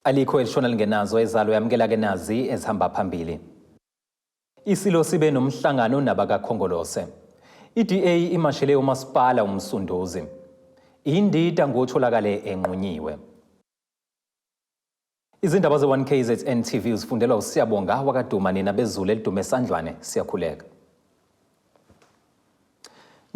Alikho elishona lingenazo ezalo yamkela ke nazi ezihamba phambili. Isilo sibe nomhlangano nabakakhongolose. IDA imashele umasipala umsunduzi. Indida ngotholakale enqunyiwe. Izindaba ze1KZNTV uzifundelwa usiyabonga wakadumane nabezulu elidume esandlwane siyakhuleka.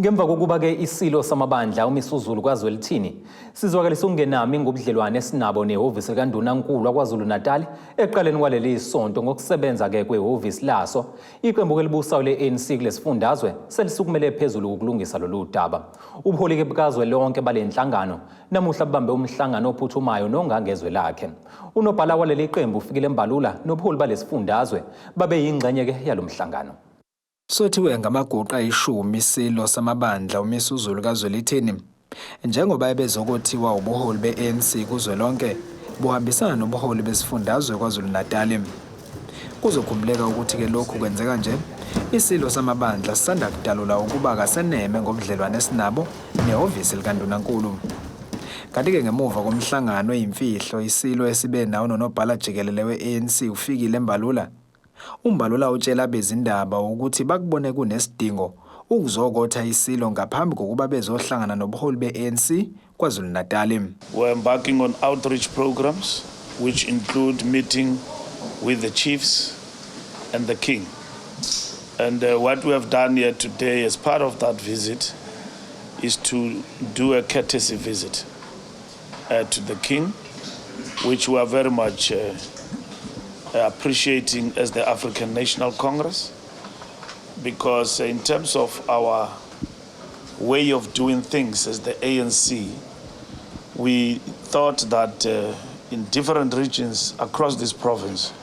Ngemva kokuba ke isilo samabandla umisuzulu kwaZwelithini sizwakalisa ungenami ngobudlelwane esinabo nehhovisi likaNdunankulu kwaZulu-Natal eqaleni kwaleli isonto ngokusebenza ke kwehhovisi laso iqembu elibusayo le-ANC kulesifundazwe selisukumele phezulu ukulungisa lolu daba. Ubuholi ke bukazwelonke balenhlangano namuhla bambe umhlangano ophuthumayo nongangezwe lakhe. Unobhala waleli qembu ufikile embalula nobuholi balesifundazwe babe yingxenye ke yalomhlangano. Sothiwe ngamaguqa ayishumi isilo samabandla umisuzulu kaZwelithini njengoba ebezokuthiwa ubuholi be-ANC kuzwelonke buhambisana nobuholi besifundazwe kwaZulu-Natal. Kuzokhumbuleka ukuthi ke lokhu kwenzeka nje isilo samabandla sisanda kudalula ukuba kaseneme ngobudlelwane esinabo nehhovisi likaNdunankulu. Kanti ke ngemuva komhlangano oyimfihlo isilo esibe nawo nonobhala jikelele we-ANC ufikile embalula. Umbalula utshela bezindaba ukuthi bakubone kunesidingo ukuzokotha isilo ngaphambi kokuba bezohlangana nobuholi be-ANC kwaZulu-Natal. We're embarking on outreach programs which include meeting with the chiefs and the king. And what we have done here today as part of that visit is to do a courtesy visit to the king, which we are very much appreciating as the African National Congress, because in terms of our way of doing things as the ANC, we thought that in different regions across this province,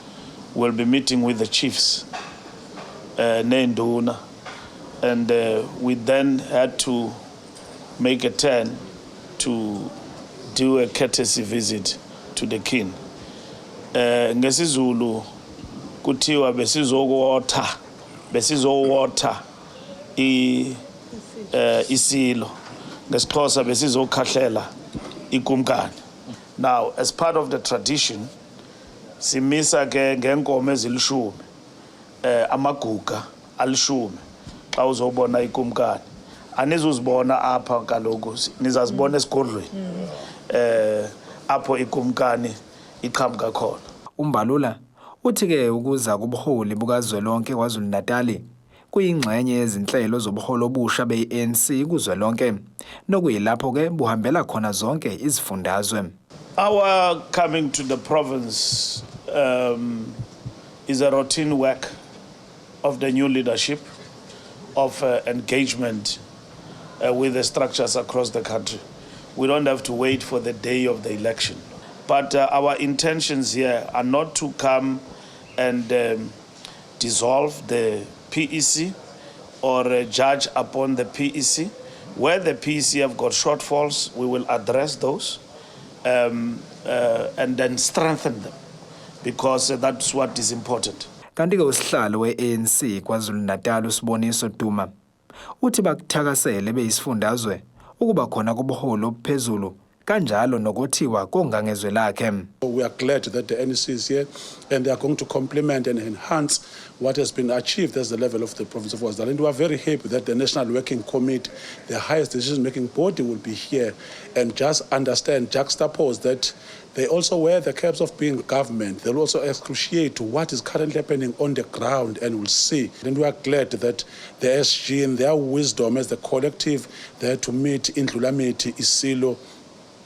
we'll be meeting with the chiefs, Nenduna, and we then had to make a turn to do a courtesy visit to the king. Ngesizulu kuthiwa besizowotha isilo, ngesixhosa besizokhahlela ikumkani. Now, as part of the tradition, simisa ke ngenkomo ezilishumi amaguga alishumi xa uzobona ikumkani. Anizuzibona apha kaloku nizazibona esigodlweni apho ikumkani iqhamuka khona. Umbalula uthi ke ukuza kubuholi bukazwelonke kwaZulu-Natal kuyingxenye yezinhlelo zobuholi obusha be-ANC kuzwelonke nokuyilapho ke buhambela khona zonke izifundazwe. Our coming to the province is a routine work of the new leadership of engagement with the structures across the country. We don't have to wait for the day of the election. But our intentions here are not to come and dissolve the PEC or judge upon the PEC. Where the PEC have got shortfalls, we will address those and then strengthen them, because that's what is important. Kanti ke usihlalo we-ANC kwaZulu-Natal uSiboniso Duma uthi bakuthakasele beyisifundazwe ukuba khona kubuholi obuphezulu kanjalo nokuthiwa kongangezwe lakhe. We are glad that the ANC is here and they are going to complement and enhance what has been achieved as the level of the province of KwaZulu-Natal. And we are very happy that the National Working Committee, the highest decision-making body, will be here and just understand, juxtapose that they also wear the caps of being government. They'll also excruciate what is currently happening on the ground and will see. And we are glad that the SG in their wisdom as the collective there to meet in Ndlulamiti, Isilo,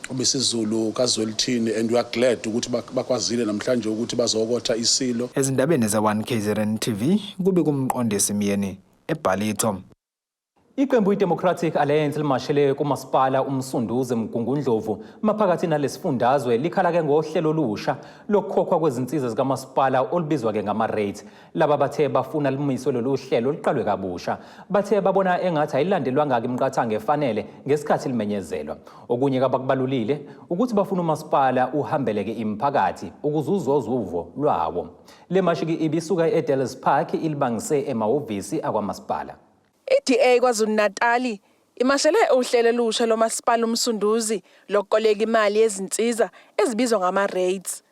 umisizulu kaZwelithini, and we are glad ukuthi bakwazile namhlanje ukuthi bazokotha isilo. Ezindabeni ze1KZNTV kube kumqondisi Miyeni eBhalito. Iqembu iDemocratic Alliance limashele kumasipala umsunduzi Mgungundlovu maphakathi nalesifundazwe likhala ke ngohlelo olusha lokukhokhwa kwezinsiza zikamasipala olubizwa ke ngama-rates. Laba bathe bafuna limiswe lolu hlelo liqalwe kabusha. Bathe babona engathi ayilandelwanga imiqathango efanele ngesikhathi limenyezelwa. Okunye kabakubalulile ukuthi bafuna umasipala uhambeleke imiphakathi ukuze uzozwe uvo lwawo. Le mashiki ibisuka eDells Park ilibangise emahhovisi akwamasipala. IDA kwaZulu-Natal imashele uhlelo olusha lomasipala umsunduzi lokukoleka imali yezinsiza ezibizwa ngama-rates.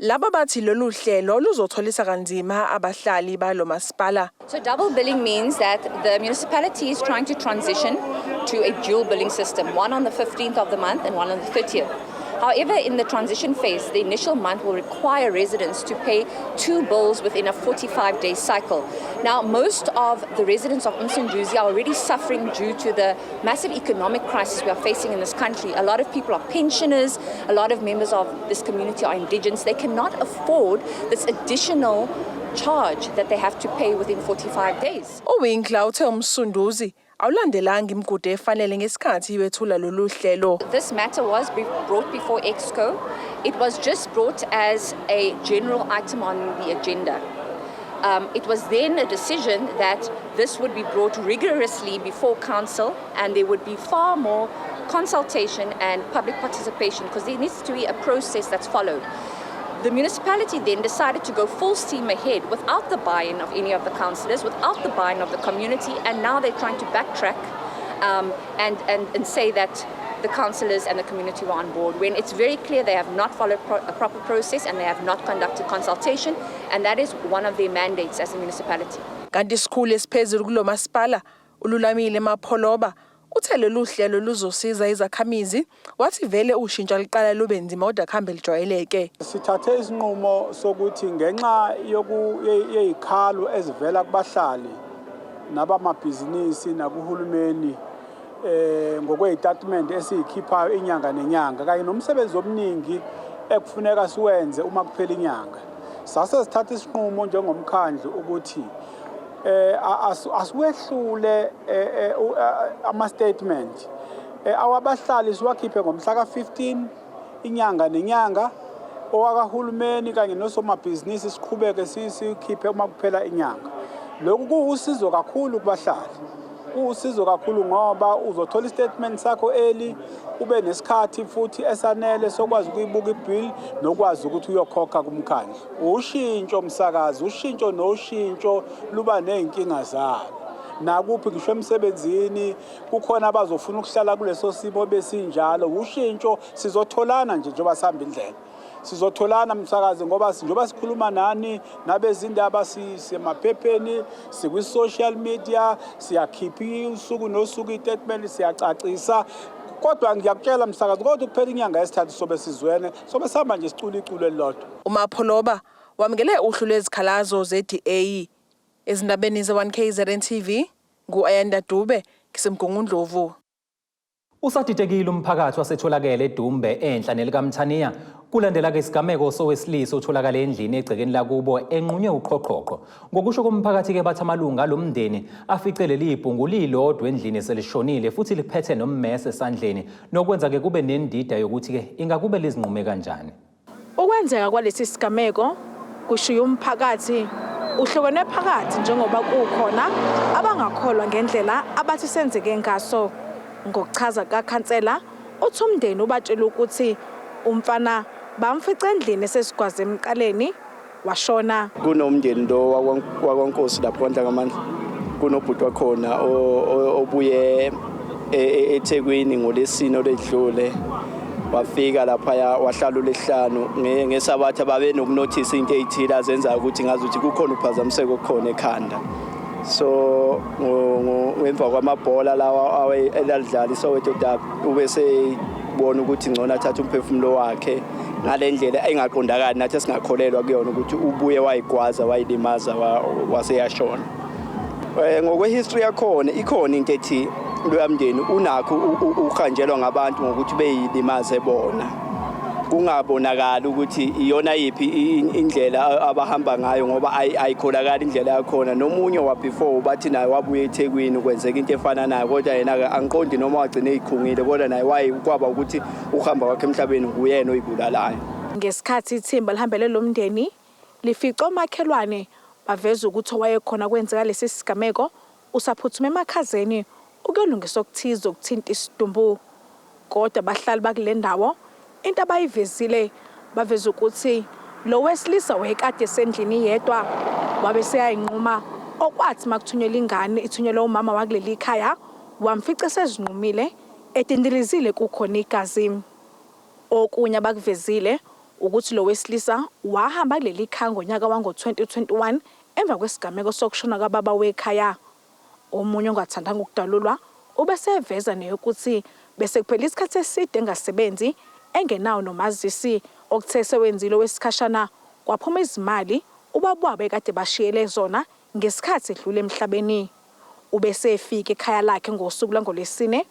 Laba bathi lolu hlelo luzotholisa kanzima abahlali balo masipala. So double billing means that the municipality is trying to transition to a dual billing system, one on the 15th of the month and one on the 30th. However, in the transition phase, the initial month will require residents to pay 2 bills within a 45-day cycle. Now, most of the residents of Umsunduzi are already suffering due to the massive economic crisis we are facing in this country. A lot of people are pensioners, a lot of members of this community are indigents. They cannot afford this additional charge that they have to pay within 45 days. Uwinkla uthe umsunduzi awulandelanga imigudu efanele ngesikhathi wethula lolu hlelo. This matter was brought before EXCO. It was just brought as a general item on the agenda. It was then a decision that this would be brought rigorously before council and there would be far more consultation and public participation because there needs to be a process that's followed. The municipality then decided to go full steam ahead without the buy-in of any of the councillors, without the buy-in of the community, and now they're trying to backtrack and say that the councillors and the community were on board, when it's very clear they have not followed a proper process and they have not conducted consultation, and that is one of their mandates as a municipality. Kanti isikhulu esiphezulu kulo masipala uLulamile Mapholoba uthe lolu hlelo luzosiza izakhamizi wathi vele ushintsha liqala lube nzima kodwa kuhambe lijwayeleke. Sithathe isinqumo sokuthi ngenxa yezikhalo ezivela kubahlali nabamabhizinisi nakuhulumeni ngokwezitatimende esiyikhiphayo inyanga nenyanga kanye nomsebenzi omningi ekufuneka siwenze uma kuphela inyanga. Sase sithatha isinqumo njengomkhandlu ukuthi asiwehlule ama-statement awabahlali siwakhiphe ngomhla ka-15 inyanga nenyanga, owakahulumeni kanye nosomabhizinisi siqhubeke sikhiphe uma kuphela inyanga. Lokhu kuwusizo kakhulu kubahlali, kuwusizo kakhulu ngoba uzothola istatement sakho early, ube nesikhathi futhi esanele sokwazi ukuyibuka ibill nokwazi ukuthi uyokhokha kumkhandlu. Ushintsho umsakazi, ushintsho noshintsho luba nezinkinga zalo. Nakuphi ngisho emsebenzini kukhona abazofuna ukuhlala kuleso simo besinjalo. Ushintsho sizotholana nje njengoba sihamba indlela. Sizotholana msakazi ngoba njengoba sikhuluma nani nabezindaba sisemaphepheni, sikwi-social media, siyakhipha usuku nosuku istatement, siyacacisa. Kodwa ngiyakutshela msakazi kodwa kuphela inyanga yesithathu sobe sizwene sobe sihamba nje sicula iculo elilodwa. uMapholoba wamukele uhlu lwezikhalazo ze-DA ezindabeni ze-1KZNTV ngu-Ayanda Dube ngisemgungundlovu. Usaditekile umphakathi wasetholakele eDumbe enhla nelikaMthaniya kulandela ke isigameko sowesilisa otholakala endlini egcekeni lakubo enqunywe uqhoqhoqho. Ngokusho komphakathi ke bathi amalunga lomndeni afice leli ibhungu lilodwa endlini eselishonile futhi liphethe nommese esandleni nokwenza ke kube nendida yokuthi ke ingakube lizinqume kanjani. Ukwenzeka kwalesi sigameko kushiya umphakathi uhlokene phakathi njengoba kukhona abangakholwa ngendlela abathi senzeke ngaso. Ngokuchaza kakhansela uthi umndeni ubatshela ukuthi umfana bamfica endlini esesigwaze emqaleni washona. Kunomndeni lo wakwaNkosi lapho kwaNdlangamandla, kunobhuti wakhona obuye eThekwini ngolesine oledlule, wafika lapha wahlala uLesihlanu ngesabatha babe nokunothisa into ezithile azenza ukuthi ngazi ukuthi kukhona uphazamiseko khona ekhanda. So ngemva kwamabhola lawa elalidlala iSoweto Derby ube sebona ukuthi ngcono athatha umphefumulo wakhe ngalendlela engaqondakali nathi singakholelwa kuyona ukuthi ubuye wayigwaza wayilimaza waseyashona. Ngokwehistory yakhona ikhona into ethi loyamndeni unakho uhanjelwa ngabantu ngokuthi beyilimaze bona, kungabonakala ukuthi iyona yipi indlela abahamba ngayo ngoba ayikholakala indlela yakhona. Nomunye wabefore bathi naye wabuye eThekwini kwenzeka into efana nayo, kodwa yena angiqondi noma wagcine ezikhungile, kodwa naye wayikwaba ukuthi uhamba kwakhe emhlabeni nguyena oyibulalayo. Ngesikhathi ithimba lihambele lomndeni lifica omakhelwane baveza ukuthi owayekhona kwenzeka lesi sigameko usaphuthuma emakhazeni ukuyolungisa okuthize ukuthinta isidumbu. Kodwa abahlali bakule ndawo into abayivezile baveza ukuthi lo wesilisa wayekade esendlini yedwa wabe seyayinquma okwathi makuthunyelwa ingane ithunyelwa umama wakuleli ikhaya wamfica sezinqumile etindilizile kukhona igazi. Okunye abakuvezile ukuthi lo wesilisa wahamba kuleli khaya ngonyaka wango-2021 emva kwesigameko sokushona kababa wekhaya. Omunye ongathandanga ukudalulwa ubeseveza neyokuthi bese kuphela isikhathi eside engasebenzi engenawo nomazisi okuthe sewenzile wesikhashana kwaphuma izimali ubabwabe kade bashiyele zona ngesikhathi edlule emhlabeni. Ubesefika ekhaya lakhe ngosuku langolesine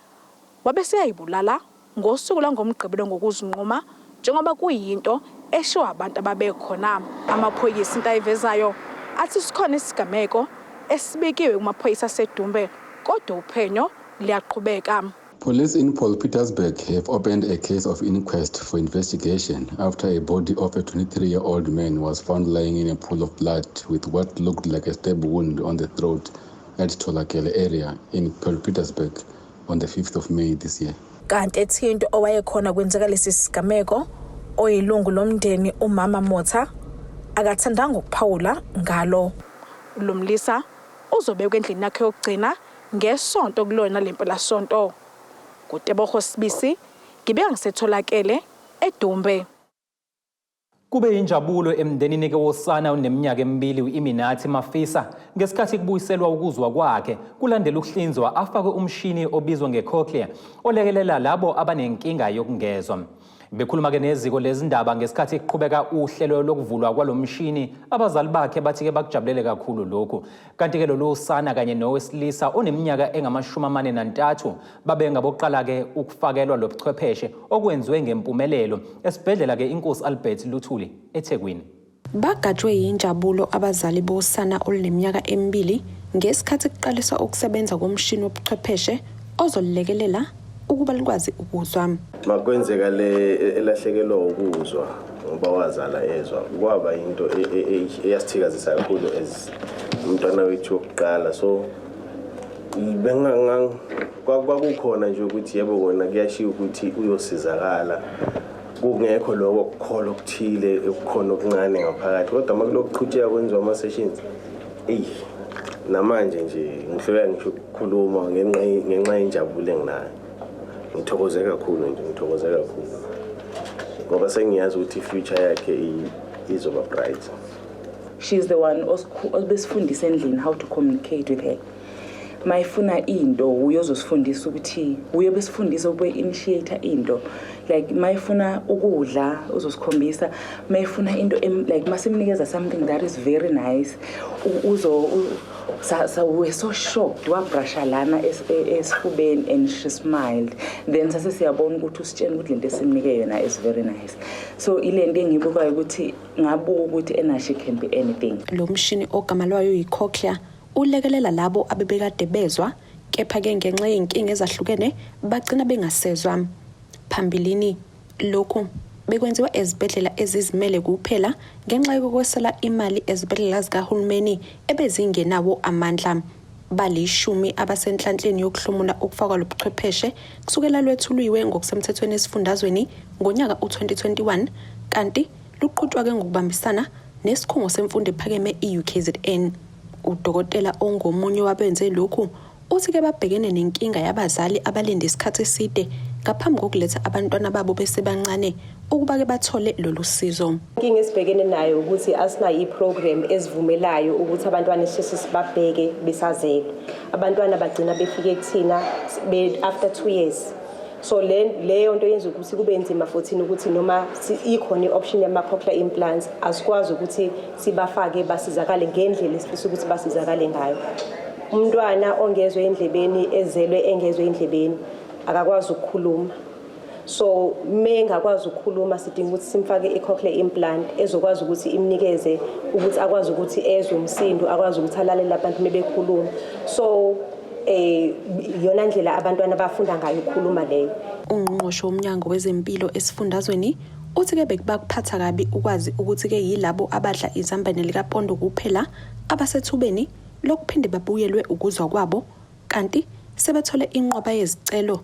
wabeseyayibulala ngosuku langomgqibelo ngokuzinquma njengoba kuyinto eshiwa abantu ababekhona. Amaphoyisa into ayivezayo athi sikhona isigameko esibekiwe kumaphoyisa asedumbe kodwa uphenyo liyaqhubeka. Police in Paul Petersburg have opened a case of inquest for investigation after a body of a 23-year-old man was found lying in a pool of blood with what looked like a stab wound on the throat at Tolakele area in Paul Petersburg on the 5th of May this year. Kanti ethinto owayekhona kwenzeka lesi sigameko oyilungu lomndeni umama Motha akathandanga ukuphawula ngalo. Lomlisa uzobekwa endlini yakhe yokugcina ngesonto kulona lempelasonto. Kutebogo Sibisi ngibeka ngisetholakele eDumbe. Kube injabulo emndenini ke wosana oneminyaka emibili uIminathi Mafisa ngesikhathi kubuyiselwa ukuzwa kwakhe kulandela ukuhlinzwa afakwe umshini obizwa ngecochlear olekelela labo abanenkinga yokungezwa. Bekhuluma ke neziko lezindaba ngesikhathi kuqhubeka uhlelo lokuvulwa kwalomshini abazali bakhe bathi ke bakujabulele kakhulu lokho. Kanti ke lo sana kanye nowesilisa oneminyaka engama-43 babe ngaboqala ke ukufakelwa lobuchwepheshe okwenziwe ngempumelelo esibhedlela ke inkosi Albert Luthuli eThekwini. Bagajwe yinjabulo abazali bosana oluneminyaka emibili ngesikhathi kuqaliswa ukusebenza komshini wobuchwepheshe ozolilekelela ukuba likwazi ukuzwa. Makwenzeka le elahlekelwa ukuzwa ngoba wazala ezwa kwaba into eyasithikazisa kakhulu as umntwana wethu wokuqala. So kwakukhona nje ukuthi yebo kona kuyashiya ukuthi uyosizakala kungekho lokho ukukhola okuthile ukukhona okuncane ngaphakathi kodwa makulokuqhutsheka kwenziwa ama-sessions namanje nje ngihlola ngisho ukukhuluma ngenxa yenjabulo enginayo. Ngithokoze kakhulu ngoba sengiyazi ukuthi future yakhe izoba bright. She's the one obesifundisa endlini how to communicate with her. Mayifuna into uyozosifundisa ukuthi uyobesifundisa ube-initiator into like mayifuna ukudla uzosikhombisa mayifuna into like masimnikeza something that is very nice we're so shocked wabrusha lana esifubeni and she smiled then sase siyabona ukuthi usitshela ukuthi lento esimnike yona is very nice. So ilento engibukayo ukuthi ngabuka ukuthi she can be anything. Lo mshini ogama lwayo yicochlear ulekelela labo abebekade bezwa kepha ke ngenxa yenkinga ezahlukene bagcina bengasezwa. Phambilini lokhu bekwenziwa ezibhedlela ezizimele kuphela ngenxa yokwesela imali ezibhedlela zikahulumeni ebezingenawo amandla. Bali-10 abasenhlanhleni yokuhlomula ukufakwa lobuchwepheshe kusukela lwethuliwe ngokusemthethweni esifundazweni ngonyaka u-2021 kanti luqhutshwa ke ngokubambisana nesikhungo semfundo ephakeme i-UKZN. Udokotela ongomunye wabenze lokhu uthi ke babhekene nenkinga yabazali abalinde isikhathi eside ngaphambi kokuletha abantwana babo besebancane ukuba ke bathole lolu sizo. Inkinga esibhekene nayo ukuthi asinayo iprogram ezivumelayo ukuthi abantwana sibabheke besazelwe. Abantwana bagcina befike kuthina after 2 years. So leyo nto yenza ukuthi kube nzima futhi ukuthi noma ikhona ioption yama-cochlear implants asikwazi ukuthi sibafake basizakale ngendlela esifisa ukuthi basizakale ngayo. Umntwana ongezwe endlebeni ezelwe engezwe endlebeni akakwazi ukukhuluma. So mengakwazi ukukhuluma sidinga ukuthi simfake i-cochlear implant ezokwazi ukuthi imnikeze ukuthi akwazi ukuthi ezwe umsindo akwazi ukuthi alalele abantu mebekhuluma. So yona ndlela abantwana bafunda ngayo ukukhuluma leyo. Ungqongqoshe womnyango wezempilo esifundazweni uthi ke bekubaphatha kabi ukwazi ukuthi ke yilabo abadla izambane likapondo kuphela abasethubeni lokuphinde babuyelwe ukuzwa kwabo kanti sebethole inqoba yezicelo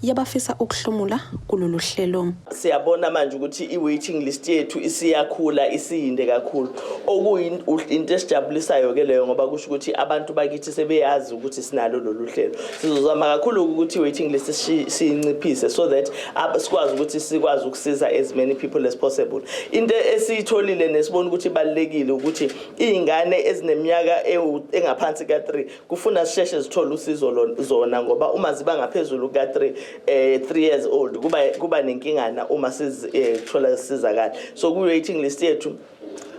yabafisa ukuhlomula kulolu hlelo. Siyabona manje ukuthi i-waiting list yethu isiyakhula isiyinde kakhulu. Okuyinto esijabulisayo ke leyo ngoba kusho ukuthi abantu bakithi sebeyazi ukuthi sinalo lolu hlelo. Sizozama kakhulu ukuthi i-waiting list siyinciphise so that sikwazi ukuthi sikwazi ukusiza as many people as possible. Into esiyitholile nesibona ukuthi ibalekile ukuthi izingane ezineminyaka engaphansi ka3 kufuna sisheshe zithole usizo zona ngoba uma ziba ngaphezulu ka3 3 years old kuba nenkingana uma sizithola sisizakala. So ku-waiting list yethu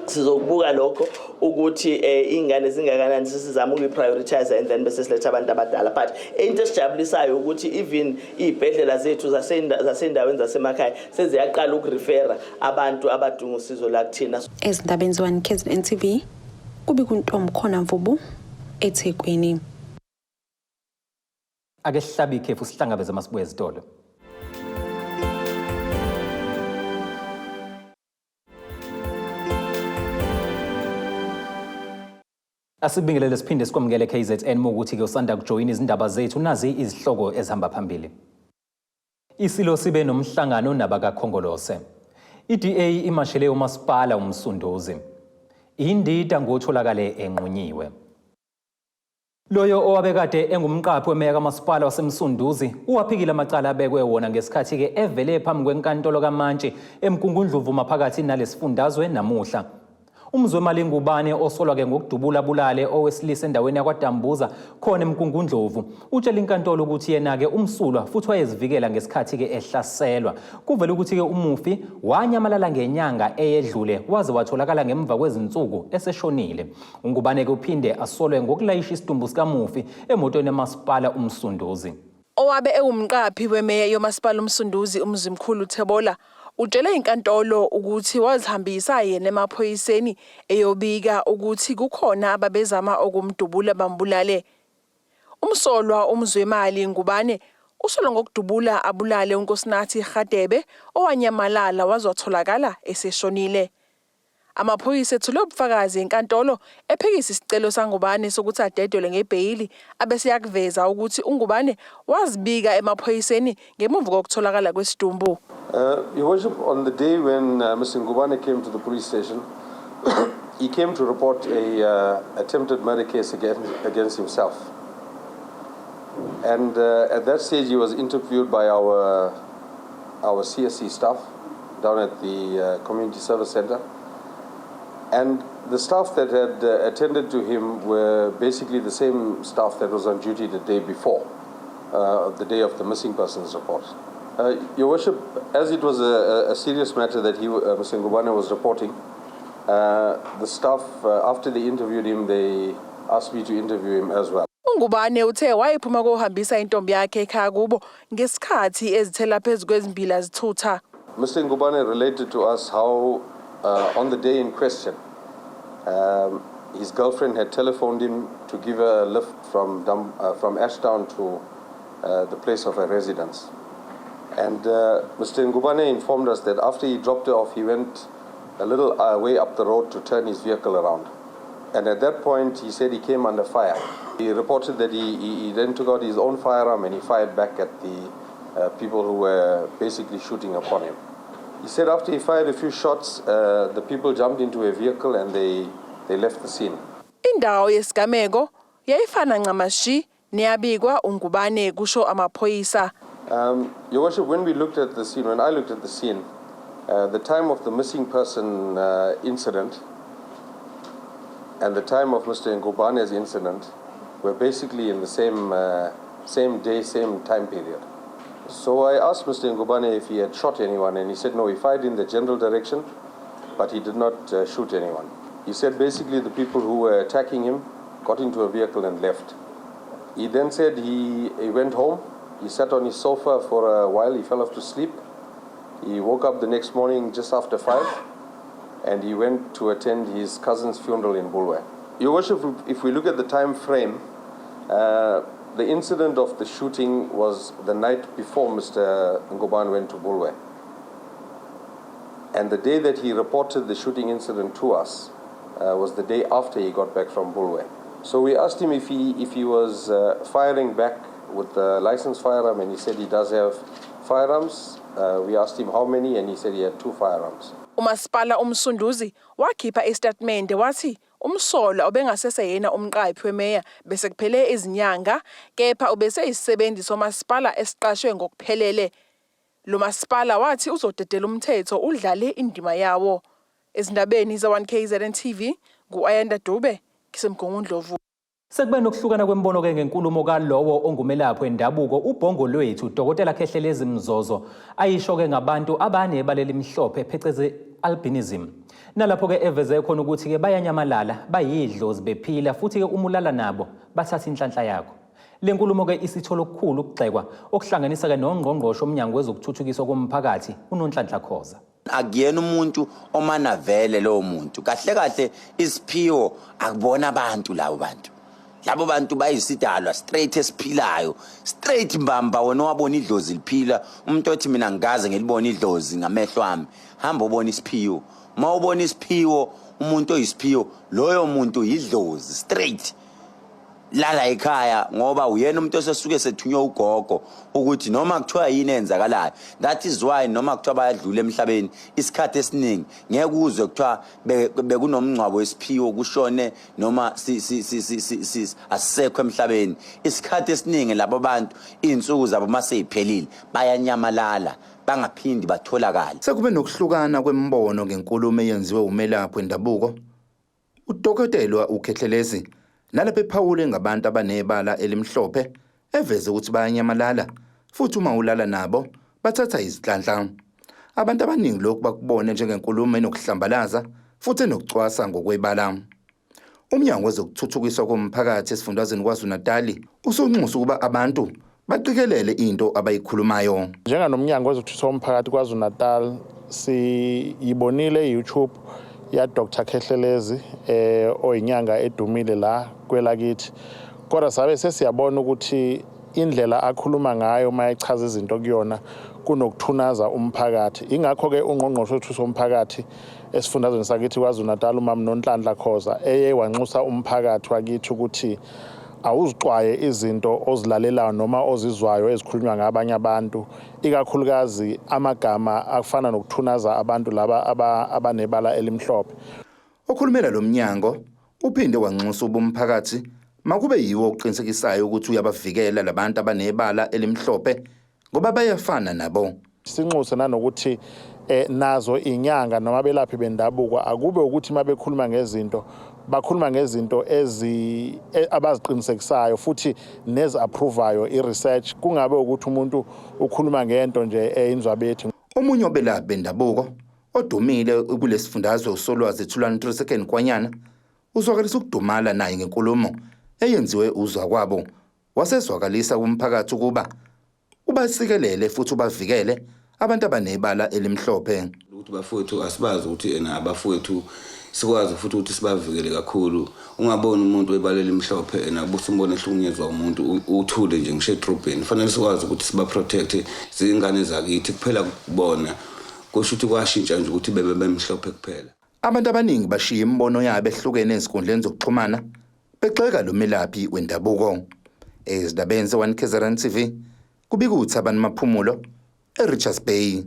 sizokubuka lokho ukuthi izingane zingakanani sisizama ukuyi-prioritize and then bese siletha abantu abadala. But into esijabulisayo ukuthi even izibhedlela zethu zasendaweni zasemakhaya seziyaqala ukurefera abantu abadinga usizo la kuthina. Ezindabeni ze-1KZNTV kube kuNtomkhona Mvubu eThekwini. Ake sihlabe ikhefu sihlangabeze masibuye ezitolo. Asibingelele siphinde sikwamukele KZN mokuthi ke usanda kujoyina izindaba zethu nazi izihloko ezihamba phambili. Isilo Sibe Nomhlangano nabakakhongolose. iDA imashele umasipala umsunduzi. Indida ngotholakale enqunyiwe. Loyo owabekade engumqaphi wemeya kamasipala wasemsunduzi uwaphikile amacala abekwe wona ngesikhathi ke evele phambi kwenkantolo kaMantshi eMkungundlovu maphakathi nalesifundazwe namuhla. Umzwemali ngubane osolwa ke ngokudubula bulale owesilisa endaweni yakwaDambuza khona eMkungundlovu utshela inkantolo ukuthi yena ke umsulwa futhi wayezivikela ngesikhathi ke ehlaselwa. Kuvela ukuthi ke umufi wanyamalala ngenyanga eyedlule waze watholakala ngemva kwezinsuku eseshonile. Ungubane ke uphinde asolwe ngokulayisha isidumbu sikamufi emotweni yamasipala umsunduzi. Owabe ewumqaphi wemeya yomasipala umsunduzi umzimkhulu Thebola utshele inkantolo ukuthi wazihambisa yena emaphoyiseni eyobika ukuthi kukhona ababezama okumdubula bambulale. Umsolwa umzwemali ngubane usolwa ngokudubula abulale uNkosinathi Radebe owanyamalala wazotholakala eseshonile. Amaphoyisa ethule ubufakazi enkantolo ephikisa isicelo sangubane sokuthi adedele ngebhayili abese yakuveza ukuthi ungubane wazibika emaphoyiseni ngemuva kokutholakala kwesidumbu. Your Worship, on the day when Mr. Ngubane came to the police station, he came to report a attempted murder case against himself. And at that stage, he was interviewed by our CSC staff down at the Community Service Center. And the staff that had attended to him were basically the same staff that was on duty the day before, the day of the missing persons report. Your Worship, as it was a serious matter that Mr. Ngubane was reporting, the staff, after they interviewed him, they asked me to interview him as well. Ungubane uthe wayephuma kohambisa intombi yakhe ekhaya kubo ngesikhathi ezithela phezu kwezimbila zithutha. Mr. Ngubane related to us how on the day in question, his girlfriend had telephoned him to give her a lift from Ashtown to the place of her residence. And Mr. Ngubane informed us that after he dropped her off, he went a little way up the road to turn his vehicle around. And at that point, he said he came under fire. He reported that he then took out his own firearm and he fired back at the people who were basically shooting upon him. He said after he fired a few shots, the people jumped into a vehicle and they left the scene. Indawo yesigameko yayifana ncamashi neyabikwa ungubane kusho amaphoyisa. Your Worship, when we looked at the scene, when I looked at the scene, the time of the missing person incident and the time of Mr. Ngubane's incident were basically in the same day, same time period. So I asked Mr. Ngubane if he had shot anyone, and he said no, he fired in the general direction, but he did not shoot anyone. He said basically the people who were attacking him got into a vehicle and left. He then said he went home, he sat on his sofa for a while, he fell off to sleep. He woke up the next morning just after 5, and he went to attend his cousin's funeral in Bulwe. Your Worship, if we look at the time frame, the incident of the shooting was the night before Mr. Ngubane went to Bulwe. And the day that he reported the shooting incident to us was the day after he got back from Bulwe. So we asked him if he was firing back with the licensed firearm, and he said he does have firearms. We asked him how many, and he said he had 2 firearms. uMasipala uMsunduzi wakhipha istatement wathi umsolo obengasese yena umqaphi wemeya bese kuphele izinyanga kepha ubese isisebenzi somasipala esiqashwe ngokuphelele. Lo masipala wathi uzodedela umthetho udlale indima yawo. Ezindabeni za1KZNTV nguAyanda Dube kisemgungundlovu. Sekube nokuhlukana kwembono ke ngenkulumo kalowo ongumelaphi wendabuko ubhongo lwethu Dr. Khehlelezi Mzozo ayisho ke ngabantu abane baleli mhlophe phecelezi albinism. Nalapho ke eveze khona ukuthi ke bayanyamalala bayidlozi bephila futhi ke umulala nabo bathatha inhlanhla yakho. Lenkulumo ke isithola okukhulu ukugxekwa okuhlanganisa ke noNgqongqoshe omnyango wezokuthuthukiswa komphakathi uNonhlanhla Khoza. Akuyena umuntu omanavele lo muntu kahle kahle isiphiwo akubona abantu labo bantu. Labo bantu bayisidalwa straight esiphilayo straight mbamba wona wabona idlozi liphila umuntu othi mina ngigaze ngilibona idlozi ngamehlo ami hamba ubona isiphiwo mawubona isiphiwo umuntu oyisiphiwo loyo muntu idlozi straight lala ekhaya ngoba uyena umuntu osesuke sethunywa ugogo ukuthi noma kuthiwa yini enzakalayo. That is why noma kuthiwa bayadlula emhlabeni isikhathi esiningi ngeke uzwe kuthiwa bekunomncwabo wesiphiwo kushone noma asisekho emhlabeni. Isikhathi esiningi labo bantu insuku zabo maseyiphelile bayanyamalala bangaphindi batholakala. Sekube nokuhlukana kwembono ngenkulumo eyenziwe umelaphi wendabuko uDokotela uKhehlelezi nalapho ephawule ngabantu abanebala elimhlophe eveze ukuthi bayanyamalala futhi uma ulala nabo bathatha izinhlanhla. Abantu abaningi lokhu bakubone njengenkulumo enokuhlambalaza futhi enokucwasa ngokwebala. Umnyango wezokuthuthukiswa komphakathi esifundazweni KwaZulu-Natal usunxusa ukuba abantu baqikelele into abayikhulumayo. Njenganomnyango wezokuthuthukiswa komphakathi KwaZulu-Natal siyibonile YouTube ya Dr. Khehlelezi oyinyanga edumile la kwelakithi. Kodwa sabe sesiyabona ukuthi indlela akhuluma ngayo mayechaza izinto kuyona kunokuthunaza umphakathi. Ingakho ke uNgqongqoshe wethuso umphakathi esifundazweni sakithi KwaZulu-Natal uMam Nomhlangano Khoza wanxusa umphakathi wakithi ukuthi awuzixwaye izinto ozilalelayo noma ozizwayo ezikhulunywa ngabanye abantu ikakhulukazi amagama afana nokuthunaza abantu laba abanebala elimhlophe. Okhulumela lo mnyango uphinde wanxusa ubumphakathi makube yiwo oqinisekisayo ukuthi uyabavikela labantu abanebala elimhlophe ngoba bayafana nabo. Sinxuse nanokuthi nazo inyanga noma belaphi bendabuko akube ukuthi mabekhuluma ngezinto bakhuluma ngezinto abaziqinisekisayo futhi nezi-approvayo i-research kungabe ukuthi umuntu ukhuluma ngento nje eyinzwabethi. Omunye obelaphi bendabuko odumile kulesifundazwe uSolwazi Thulani Trisekeni Kwanyana uzwakalisa ukudumala naye ngenkulumo eyenziwe uzwa kwabo wasezwakalisa kumphakathi ukuba ubasikelele futhi ubavikele abantu abanebala elimhlophe. Ukuthi bafowethu asibazi ukuthi abafowethu sikwazi futhi ukuthi sibavikele kakhulu ungabona umuntu webala elimhlophe nakubusa umbone ehlukunyezwa umuntu uthule nje ngisho edrobheni fanele sikwazi ukuthi siba protect izingane zakithi kuphela kubona kusho ukuthi kwashintsha nje ukuthi bebe bemhlophe kuphela. Abantu abaningi bashiya imbono yabo ehlukene ezinkundleni zokuxhumana begxeka lo melaphi wendabuko. Ezindabeni ze1KZNTV kubika uThabani Maphumulo eRichards Bay.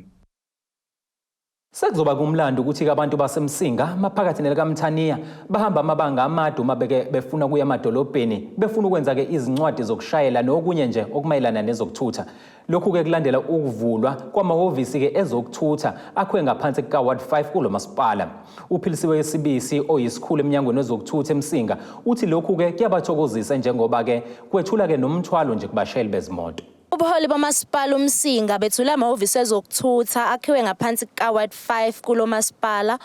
Sekuzoba kumlando ukuthi abantu basemsinga maphakathi nelikaMthaniya bahamba amabanga amade uma befuna kuya emadolobheni befuna ukwenza ke izincwadi zokushayela nokunye nje okumayelana nezokuthutha. Lokhu ke kulandela ukuvulwa kwamahhovisi ke ezokuthutha akwe ngaphansi ka Ward 5 kulo masipala. Uphilisiwe Sibisi oyisikhulu eminyangweni wezokuthutha eMsinga uthi lokhu ke kuyabathokozisa njengoba ke kwethula ke nomthwalo nje kubashayeli bezimoto. Ubuholi bamasipala uMsinga bethula amahhovisi ezokuthutha akhiwe ngaphansi ka Ward 5 kulo masipala.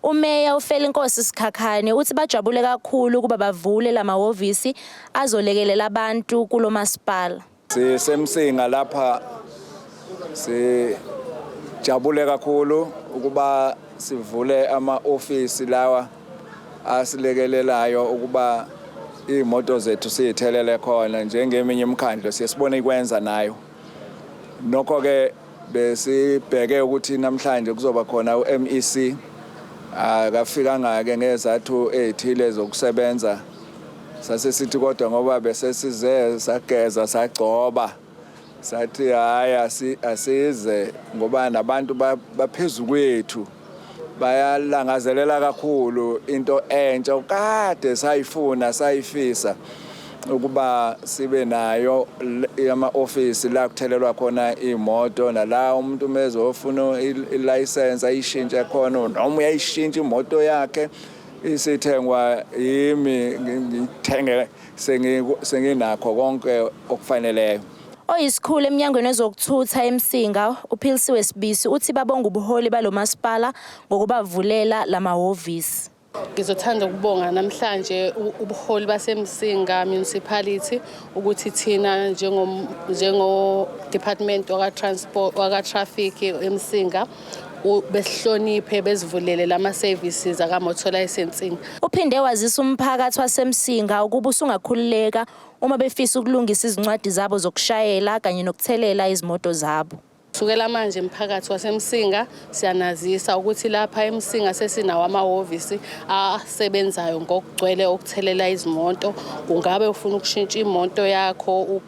Umeya uFelinkosi Sikhakhane uthi bajabule kakhulu kuba bavule lamahhovisi azolekelela abantu kulo masipala. Sisemsinga lapha sijabule kakhulu ukuba sivule ama-ofisi lawa asilekelelayo ukuba imoto zethu siyithelele khona njengeminye imikhandlo siyasibona ikwenza nayo. Nokho ke besibheke ukuthi namhlanje kuzoba khona uMEC akafika ngake ngezathu ezithile zokusebenza sasesithi kodwa ngoba besesize sageza sagcoba sathi hayi asize ngoba nabantu baphezulu kwethu bayalangazelela kakhulu into entsha kade sayifuna sayifisa ukuba sibe nayo ama-ofisi la kuthelelwa khona imoto nala umuntu mezofuna ilicense ayishintshe khona noma uyayishintsha imoto yakhe isithengwa yimi ngithenge senginakho konke okufaneleyo. Oyisikhulu eminyangweni wezokuthutha eMsinga uPhilisiwe Sibisi uthi babonga ubuholi balomasipala ngokubavulela lamahhovisi. Ngizothanda ukubonga namhlanje ubuholi baseMsinga municipality ukuthi thina njengo department waka traffic eMsinga besihloniphe bezivulele lama services akaMothola esensini. Uphinde wazisa umphakathi waseMsinga ukuba usungakhululeka uma befisa ukulungisa izincwadi zabo zokushayela kanye nokuthelela izimoto zabo. Sukela manje emphakathi waseMsinga siyanazisa ukuthi lapha eMsinga sesinawo amahhovisi asebenzayo ngokugcwele ukuthelela izimoto. Kungabe ufuna ukushintsha imoto yakho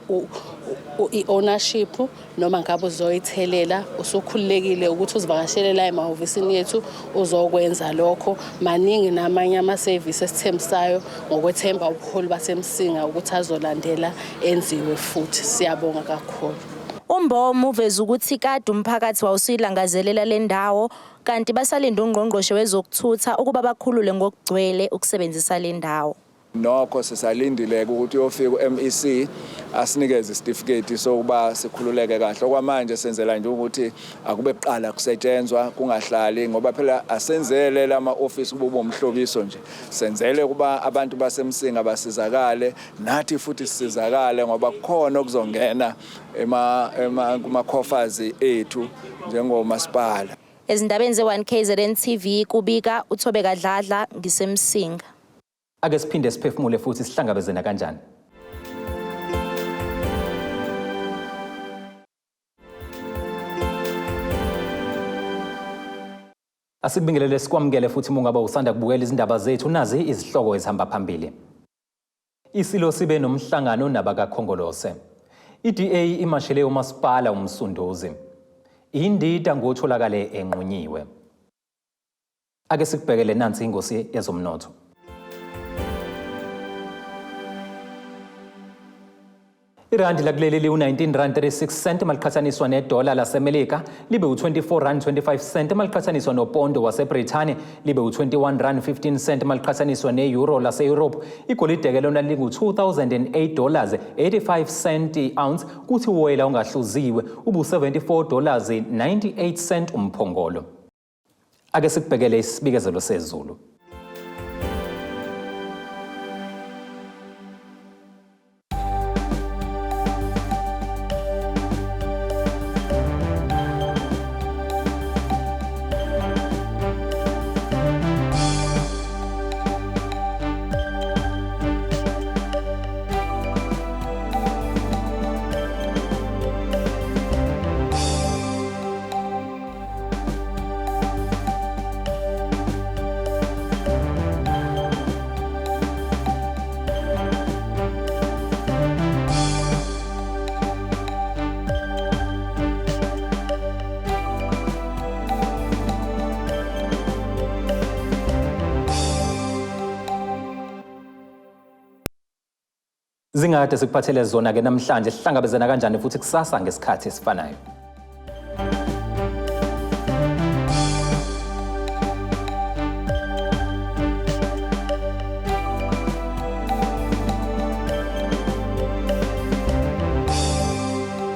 i-ownership noma ngabe uzoyithelela usukhululekile ukuthi uzivakashele la emahhovisini yethu uzokwenza lokho. Maningi namanye ama-service esithembisayo ngokwethemba ubuholi baseMsinga ukuthi azolandela enziwe futhi. Siyabonga kakhulu. Umbomo uveza ukuthi kade umphakathi wawusilangazelela le ndawo kanti basalinda ungqongqoshe wezokuthutha ukuba bakhulule ngokugcwele ukusebenzisa le ndawo. Nokho sisalindileke ukuthi uyofika uMEC asinikeze isitifiketi sokuba sikhululeke kahle. Okwamanje senzela nje ukuthi akube kuqala kusetshenzwa kungahlali ngoba phela asenzele lama office kube umhlobiso nje. Senzele ukuba abantu baseMsinga basizakale nathi futhi sisizakale ngoba kukhona okuzongena kuma-coffers ethu njengomasipala. Ezindabeni ze1KZNTV kubika uThobekadladla ngiseMsinga. Ake siphinde siphefumule futhi sihlangabezena kanjani. Asibingelele sikwamukele futhi mungaba usanda kubukela izindaba zethu nazi izihloko ezihamba phambili. Isilo Sibe Nomhlangano nabakakhongolose. iDA imashele umasipala umsunduzi. Indida ngotholakale enqunyiwe. Ake sikubhekele nansi ingosi yezomnotho. Irandi lakuleli li-19.36 maliqhathaniswa nedola laseMelika libe u-24.25 maliqhathaniswa nopondo waseBrithani libe u-21.15 maliqhathaniswa ne-euro lase-Europe. Igolide lona lingu-$2,008.85 i-ounce kuthi uwoyela ongahluziwe ubu-$74.98 umphongolo. Ake sikubhekele isibikezelo sezulu. Zingade sikuphathele zona ke namhlanje sihlangabezana kanjani futhi kusasa ngesikhathi esifanayo.